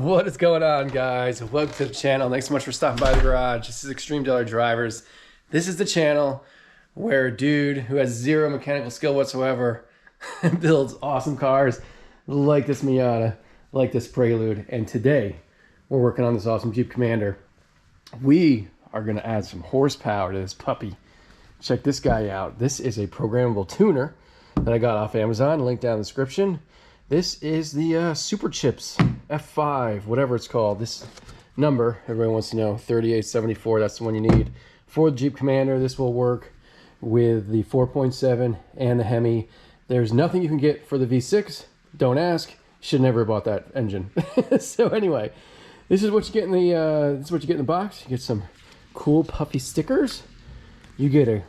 What is going on, guys? Welcome to the channel. Thanks so much for stopping by the garage. This is Extreme Dollar Drivers. This is the channel where a dude who has zero mechanical skill whatsoever builds awesome cars like this Miata, like this Prelude. And today we're working on this awesome Jeep Commander. We are going to add some horsepower to this puppy. Check this guy out. This is a programmable tuner that I got off Amazon. Link down in the description. This is the Superchips F5, whatever it's called. This number, everyone wants to know, 3874, that's the one you need for the Jeep Commander. This will work with the 4.7 and the Hemi. There's nothing you can get for the V6. Don't ask. Should never have bought that engine. So anyway, this is what you get in the box. You get some cool puffy stickers. You get a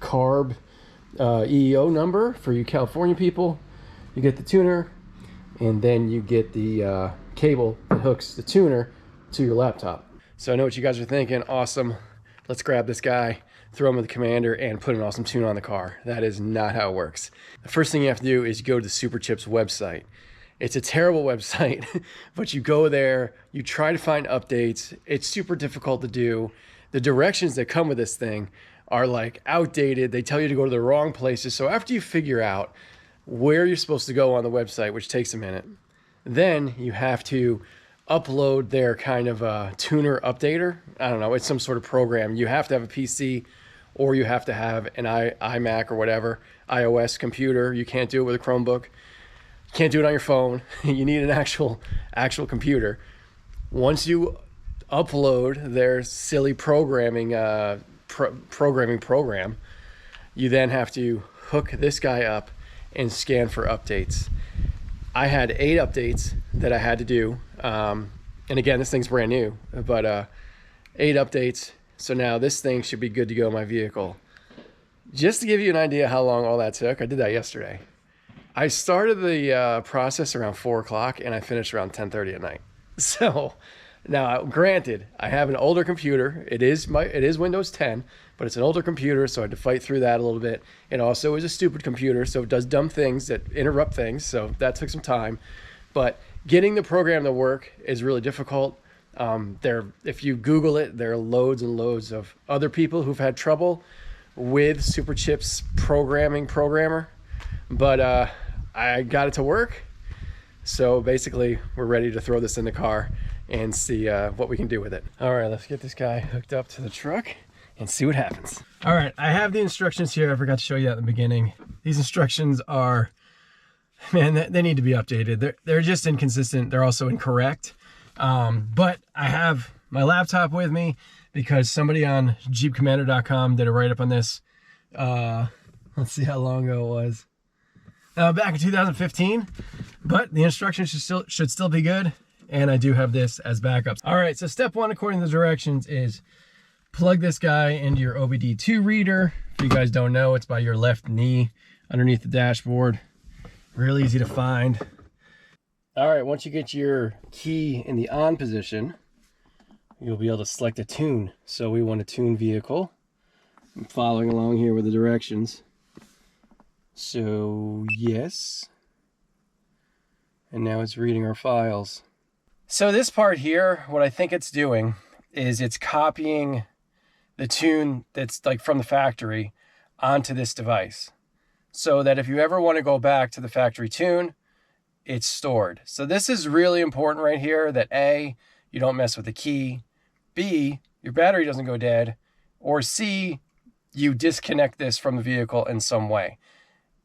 carb EEO number for you California people. You get the tuner, and then you get the cable that hooks the tuner to your laptop. So I know what you guys are thinking. Awesome. Let's grab this guy, throw him in the Commander, and put an awesome tune on the car. That is not how it works. The first thing you have to do is go to the Superchips website. It's a terrible website, but you go there, you try to find updates. It's super difficult to do. The directions that come with this thing are like outdated. They tell you to go to the wrong places. So after you figure out where you're supposed to go on the website, which takes a minute, then you have to upload their kind of tuner updater. I don't know, it's some sort of program. You have to have a PC, or you have to have an iMac or whatever, iOS computer. You can't do it with a Chromebook. You can't do it on your phone. You need an actual computer. Once you upload their silly programming program, you then have to hook this guy up and scan for updates. I had 8 updates that I had to do. And again, this thing's brand new, but 8 updates. So now this thing should be good to go in my vehicle. Just to give you an idea how long all that took, I did that yesterday. I started the process around 4 o'clock and I finished around 10:30 at night. So now, granted, I have an older computer. It is Windows 10, but it's an older computer, so I had to fight through that a little bit. It also is a stupid computer, so it does dumb things that interrupt things, so that took some time. But getting the program to work is really difficult. If you Google it, there are loads and loads of other people who've had trouble with Superchips programmer. But I got it to work. So basically, we're ready to throw this in the car and see what we can do with it. All right, let's get this guy hooked up to the truck and see what happens. All right, I have the instructions here. I forgot to show you that in the beginning. These instructions are, man, they need to be updated. They're just inconsistent. They're also incorrect. But I have my laptop with me because somebody on jeepcommander.com did a write-up on this. Let's see how long ago it was. Back in 2015, but the instructions should still be good. And I do have this as backups. All right, so step 1, according to the directions, is plug this guy into your OBD2 reader. If you guys don't know, it's by your left knee underneath the dashboard. Real easy to find. All right, once you get your key in the on position, you'll be able to select a tune. So we want a tune vehicle. I'm following along here with the directions. So yes. And now it's reading our files. So this part here, what I think it's doing is it's copying the tune that's like from the factory onto this device, so that if you ever want to go back to the factory tune, it's stored. So this is really important right here, that A, you don't mess with the key, B, your battery doesn't go dead, or C, you disconnect this from the vehicle in some way.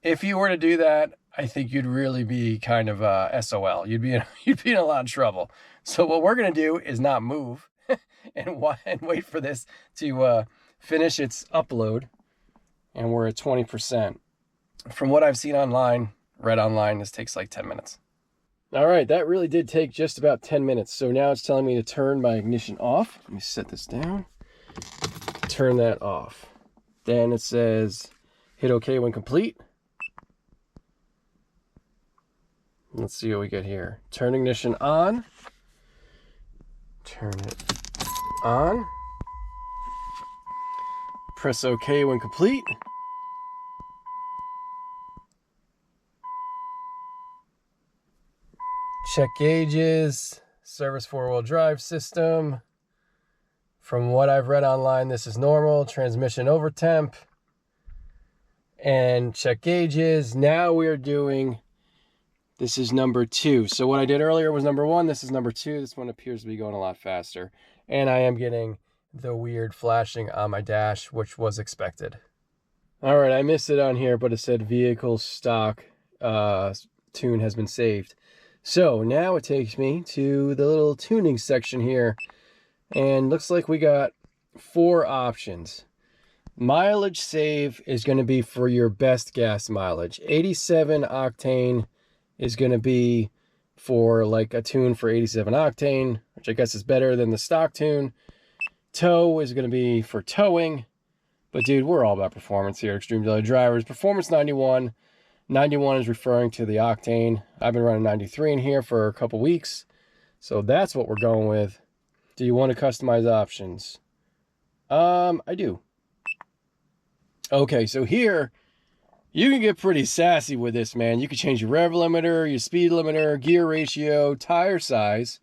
If you were to do that, I think you'd really be kind of SOL. You'd be in a lot of trouble. So what we're going to do is not move and wait for this to finish its upload. And we're at 20%. From what I've seen online, read online, this takes like 10 minutes. All right, that really did take just about 10 minutes. So now it's telling me to turn my ignition off. Let me set this down. Turn that off. Then it says hit OK when complete. Let's see what we get here. Turn ignition on. Turn it on. Press OK when complete. Check gauges. Service four-wheel drive system. From what I've read online, this is normal. Transmission over temp. And check gauges. Now we're doing, this is number 2. So what I did earlier was number 1. This is number 2. This one appears to be going a lot faster. And I am getting the weird flashing on my dash, which was expected. All right, I missed it on here, but it said vehicle stock tune has been saved. So now it takes me to the little tuning section here. And looks like we got 4 options. Mileage save is going to be for your best gas mileage. 87 octane is going to be for like a tune for 87 octane, which I guess is better than the stock tune. Tow is going to be for towing. But dude, we're all about performance here, Extreme Daily Drivers. Performance 91. 91 is referring to the octane. I've been running 93 in here for a couple weeks. So that's what we're going with. Do you want to customize options? I do. Okay, so here, you can get pretty sassy with this, man. You can change your rev limiter, your speed limiter, gear ratio, tire size.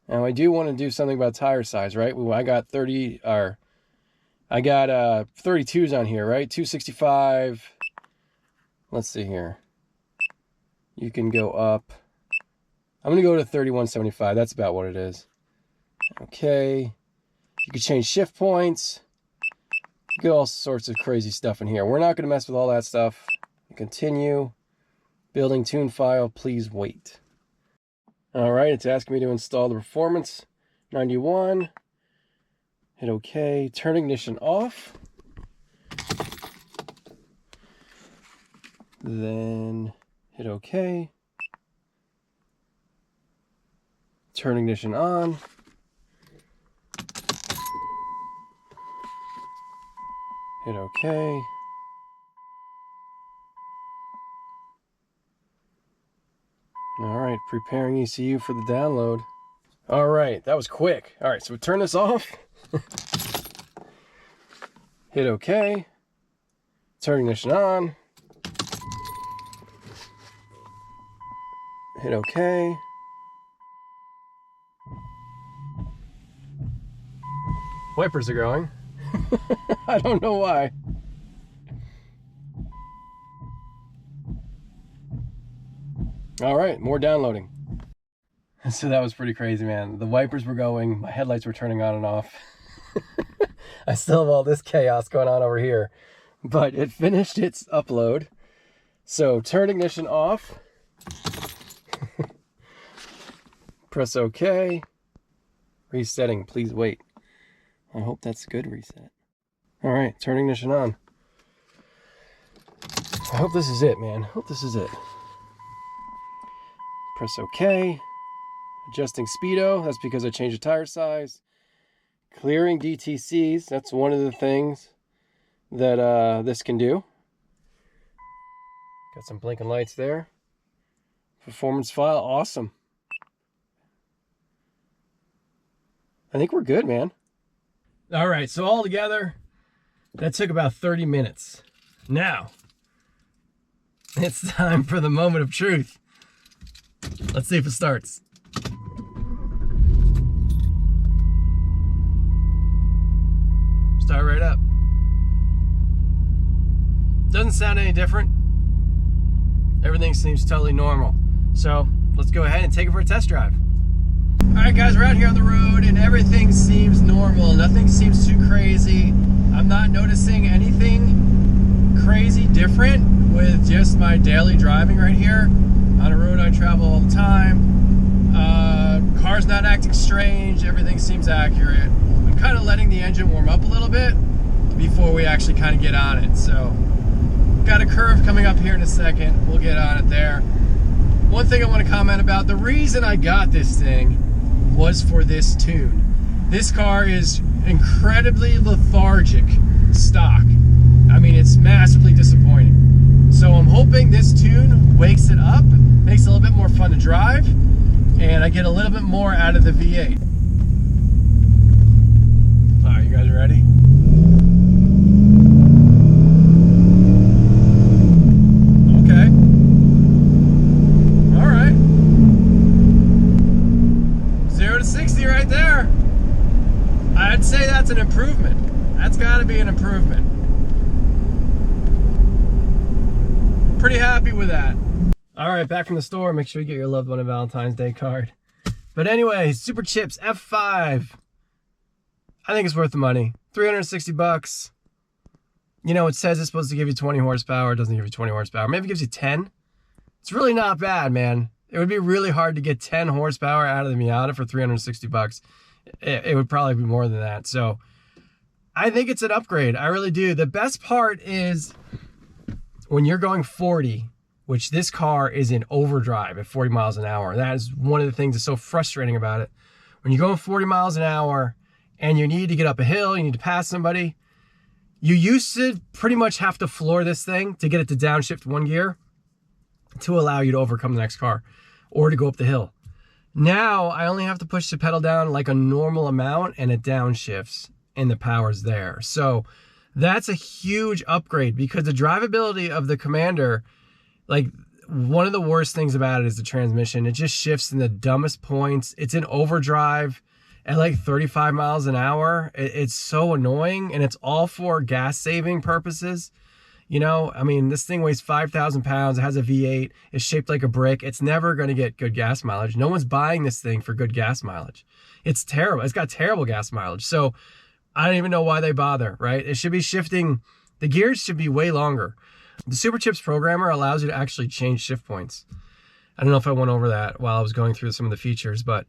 Now, I do want to do something about tire size, right? I got 32s on here, right? 265. Let's see here. You can go up. I'm going to go to 3175. That's about what it is. Okay. You can change shift points. You get all sorts of crazy stuff in here. We're not going to mess with all that stuff. Continue. Building tune file. Please wait. All right. It's asking me to install the performance. 91. Hit OK. Turn ignition off. Then hit OK. Turn ignition on. Hit OK. All right, preparing ECU for the download. All right, that was quick. All right, so we turn this off. Hit OK. Turn ignition on. Hit OK. Wipers are going. I don't know why. All right, more downloading. So that was pretty crazy, man. The wipers were going, my headlights were turning on and off. I still have all this chaos going on over here, but it finished its upload. So turn ignition off. Press OK. Resetting, please wait. I hope that's a good reset. All right, turn ignition on. I hope this is it, man. I hope this is it. Press OK. Adjusting speedo. That's because I changed the tire size. Clearing DTCs. That's one of the things that this can do. Got some blinking lights there. Performance file. Awesome. I think we're good, man. All right, so all together, that took about 30 minutes. Now, it's time for the moment of truth. Let's see if it starts. Start right up. Doesn't sound any different. Everything seems totally normal. So let's go ahead and take it for a test drive. All right, guys, we're out here on the road and everything seems normal. Nothing seems too crazy. I'm not noticing anything crazy different with just my daily driving right here. On a road I travel all the time. Car's not acting strange. Everything seems accurate. I'm kind of letting the engine warm up a little bit before we actually kind of get on it. So, got a curve coming up here in a second. We'll get on it there. One thing I want to comment about, the reason I got this thing was for this tune. This car is incredibly lethargic stock. I mean, it's massively disappointing. So I'm hoping this tune wakes it up, makes it a little bit more fun to drive, and I get a little bit more out of the V8. All right, you guys ready? I'd say that's an improvement. That's got to be an improvement. Pretty happy with that. All right, back from the store. Make sure you get your loved one a Valentine's Day card. But anyway, Superchips F5. I think it's worth the money. 360 bucks. You know, it says it's supposed to give you 20 horsepower. It doesn't give you 20 horsepower. Maybe it gives you 10. It's really not bad, man. It would be really hard to get 10 horsepower out of the Miata for 360 bucks. It would probably be more than that. So I think it's an upgrade. I really do. The best part is when you're going 40, which this car is in overdrive at 40 miles an hour. That is one of the things that's so frustrating about it. When you're going 40 miles an hour and you need to get up a hill, you need to pass somebody, you used to pretty much have to floor this thing to get it to downshift one gear to allow you to overcome the next car or to go up the hill. Now I only have to push the pedal down like a normal amount and it downshifts and the power's there. So that's a huge upgrade because the drivability of the Commander, like one of the worst things about it is the transmission. It just shifts in the dumbest points. It's in overdrive at like 35 miles an hour. It's so annoying, and it's all for gas saving purposes. You know, I mean, this thing weighs 5,000 pounds. It has a V8. It's shaped like a brick. It's never going to get good gas mileage. No one's buying this thing for good gas mileage. It's terrible. It's got terrible gas mileage. So I don't even know why they bother, right? It should be shifting. The gears should be way longer. The Superchips programmer allows you to actually change shift points. I don't know if I went over that while I was going through some of the features, but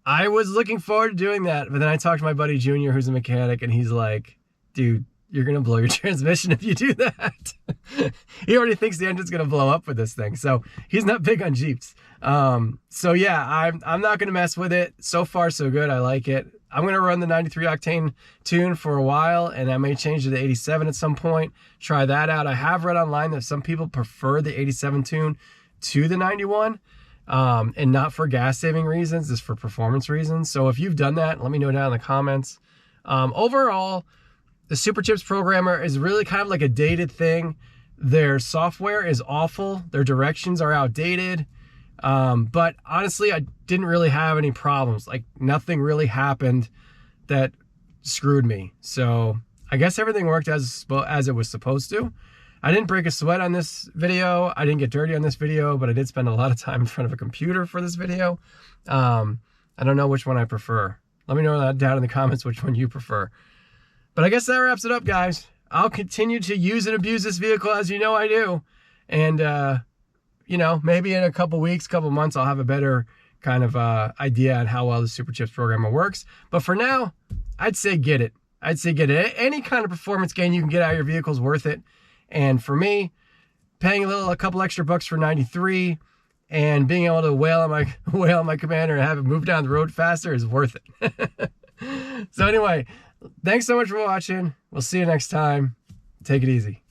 I was looking forward to doing that. But then I talked to my buddy Junior, who's a mechanic, and he's like, dude, you're going to blow your transmission if you do that. He already thinks the engine's going to blow up with this thing. So he's not big on Jeeps. So yeah, I'm not going to mess with it. So far, so good. I like it. I'm going to run the 93 octane tune for a while, and I may change to the 87 at some point. Try that out. I have read online that some people prefer the 87 tune to the 91, and not for gas saving reasons, just for performance reasons. So if you've done that, let me know down in the comments. Overall, the Superchips programmer is really kind of like a dated thing. Their software is awful. Their directions are outdated. But honestly, I didn't really have any problems. Like nothing really happened that screwed me. So I guess everything worked as it was supposed to. I didn't break a sweat on this video. I didn't get dirty on this video, but I did spend a lot of time in front of a computer for this video. I don't know which one I prefer. Let me know that down in the comments which one you prefer. But I guess that wraps it up, guys. I'll continue to use and abuse this vehicle as you know I do. And, you know, maybe in a couple weeks, couple months, I'll have a better kind of idea on how well the Superchips programmer works. But for now, I'd say get it. I'd say get it. Any kind of performance gain you can get out of your vehicle is worth it. And for me, paying a couple extra bucks for 93 and being able to wail on my Commander and have it move down the road faster is worth it. So anyway, thanks so much for watching. We'll see you next time. Take it easy.